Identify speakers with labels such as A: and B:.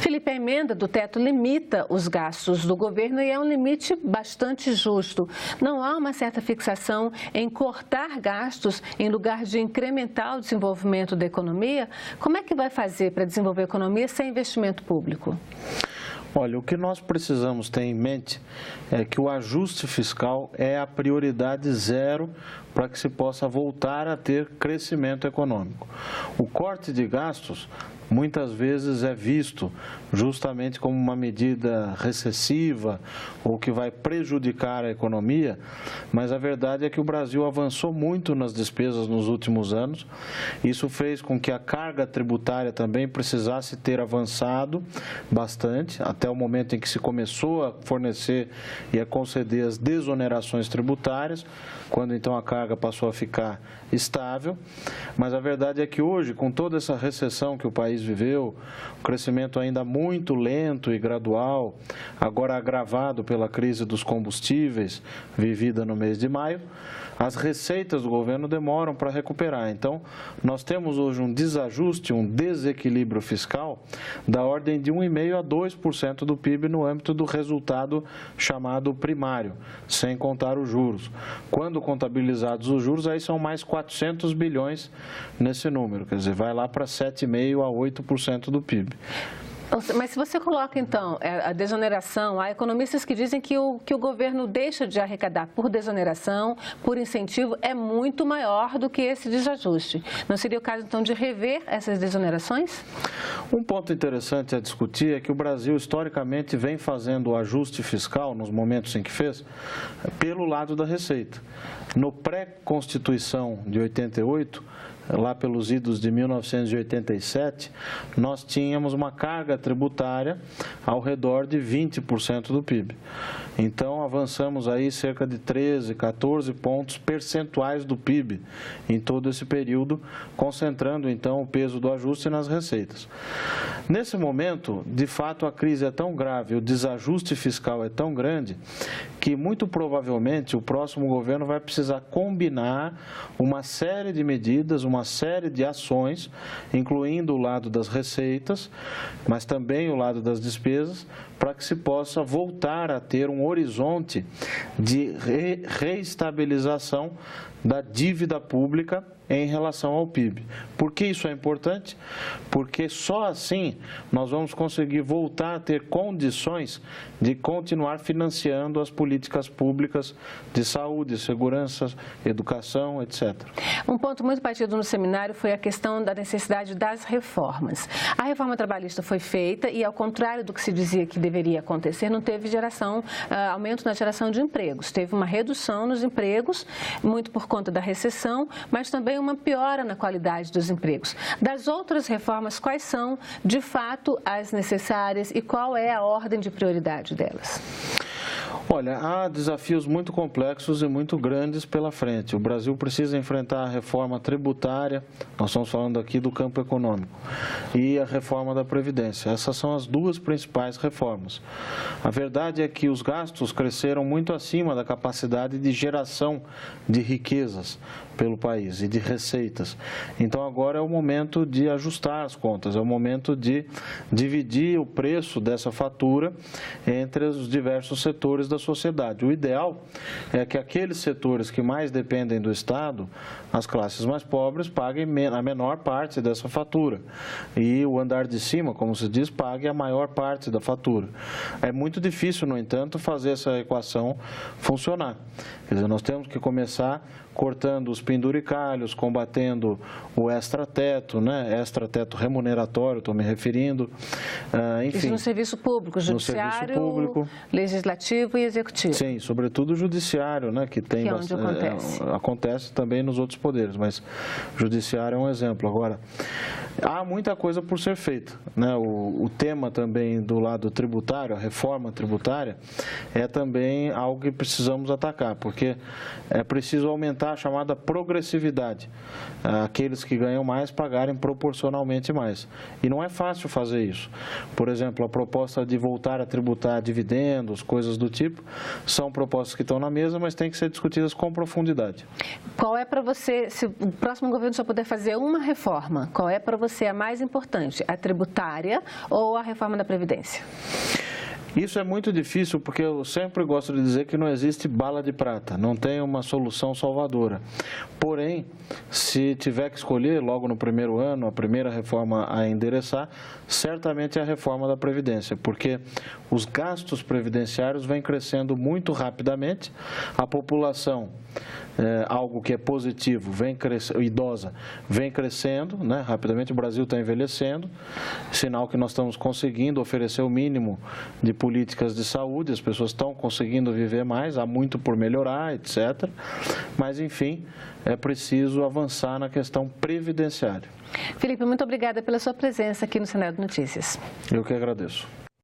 A: Felipe, a emenda do teto limita os gastos do governo e é um limite bastante justo. Não há uma certa fixação em cortar gastos em lugar de incrementar o desenvolvimento da economia? Como é que vai fazer para desenvolver a economia sem investimento público?
B: Olha, o que nós precisamos ter em mente é que o ajuste fiscal é a prioridade zero para que se possa voltar a ter crescimento econômico. O corte de gastos muitas vezes é visto justamente como uma medida recessiva ou que vai prejudicar a economia, mas a verdade é que o Brasil avançou muito nas despesas nos últimos anos. Isso fez com que a carga tributária também precisasse ter avançado bastante, até o momento em que se começou a fornecer e a conceder as desonerações tributárias, quando então a carga passou a ficar estável. Mas a verdade é que hoje, com toda essa recessão que o país viveu, um crescimento ainda muito lento e gradual, agora agravado pela crise dos combustíveis vivida no mês de maio, as receitas do governo demoram para recuperar. Então, nós temos hoje um desajuste, um desequilíbrio fiscal da ordem de 1,5% a 2% do PIB no âmbito do resultado chamado primário, sem contar os juros. Quando contabilizados os juros, aí são mais 400 bilhões nesse número, quer dizer, vai lá para 7,5% a 8% do PIB.
A: Mas se você coloca, então, a desoneração, há economistas que dizem que o governo deixa de arrecadar por desoneração, por incentivo, é muito maior do que esse desajuste. Não seria o caso, então, de rever essas desonerações?
B: Um ponto interessante a discutir é que o Brasil, historicamente, vem fazendo o ajuste fiscal, nos momentos em que fez, pelo lado da receita. No pré-Constituição de 88, lá pelos idos de 1987, nós tínhamos uma carga tributária ao redor de 20% do PIB. Então, avançamos aí cerca de 13, 14 pontos percentuais do PIB em todo esse período, concentrando então o peso do ajuste nas receitas. Nesse momento, de fato, a crise é tão grave, o desajuste fiscal é tão grande, que muito provavelmente o próximo governo vai precisar combinar uma série de medidas, uma série de ações, incluindo o lado das receitas, mas também o lado das despesas, para que se possa voltar a ter um horizonte de reestabilização da dívida pública em relação ao PIB. Por que isso é importante? Porque só assim nós vamos conseguir voltar a ter condições de continuar financiando as políticas públicas de saúde, segurança, educação, etc.
A: Um ponto muito batido no seminário foi a questão da necessidade das reformas. A reforma trabalhista foi feita e, ao contrário do que se dizia que deveria acontecer, não teve aumento na geração de empregos. Teve uma redução nos empregos, muito por conta da recessão, mas também uma piora na qualidade dos empregos. Das outras reformas, quais são, de fato, as necessárias e qual é a ordem de prioridade delas?
B: Olha, há desafios muito complexos e muito grandes pela frente. O Brasil precisa enfrentar a reforma tributária, nós estamos falando aqui do campo econômico, e a reforma da Previdência. Essas são as duas principais reformas. A verdade é que os gastos cresceram muito acima da capacidade de geração de riquezas pelo país e de receitas. Então agora é o momento de ajustar as contas, é o momento de dividir o preço dessa fatura entre os diversos setores da sociedade. O ideal é que aqueles setores que mais dependem do Estado, as classes mais pobres, paguem a menor parte dessa fatura e o andar de cima, como se diz, pague a maior parte da fatura. É muito difícil, no entanto, fazer essa equação funcionar. Quer dizer, nós temos que começar cortando os penduricalhos, combatendo o extrateto, né? Extrateto remuneratório, estou me referindo. Enfim,
A: isso no serviço público, judiciário, público, legislativo e executivo.
B: Sim, sobretudo o judiciário, né? Que tem
A: onde acontece.
B: Acontece também nos outros poderes, mas o judiciário é um exemplo. Agora, há muita coisa por ser feita, né? O tema também do lado tributário, a reforma tributária, é também algo que precisamos atacar, porque é preciso aumentar a chamada progressividade. Aqueles que ganham mais pagarem proporcionalmente mais. E não é fácil fazer isso. Por exemplo, a proposta de voltar a tributar dividendos, coisas do tipo, são propostas que estão na mesa, mas têm que ser discutidas com profundidade.
A: Qual é para você, se o próximo governo só puder fazer uma reforma, qual é para você é mais importante, a tributária ou a reforma da Previdência?
B: Isso é muito difícil porque eu sempre gosto de dizer que não existe bala de prata, não tem uma solução salvadora. Porém, se tiver que escolher logo no primeiro ano, a primeira reforma a endereçar, certamente é a reforma da Previdência, porque os gastos previdenciários vêm crescendo muito rapidamente, a população, algo que é positivo, idosa, vem crescendo, né, rapidamente, o Brasil está envelhecendo, sinal que nós estamos conseguindo oferecer o mínimo de políticas de saúde, as pessoas estão conseguindo viver mais, há muito por melhorar, etc. Mas, enfim, é preciso avançar na questão previdenciária.
A: Felipe, muito obrigada pela sua presença aqui no Senado Notícias.
B: Eu que agradeço.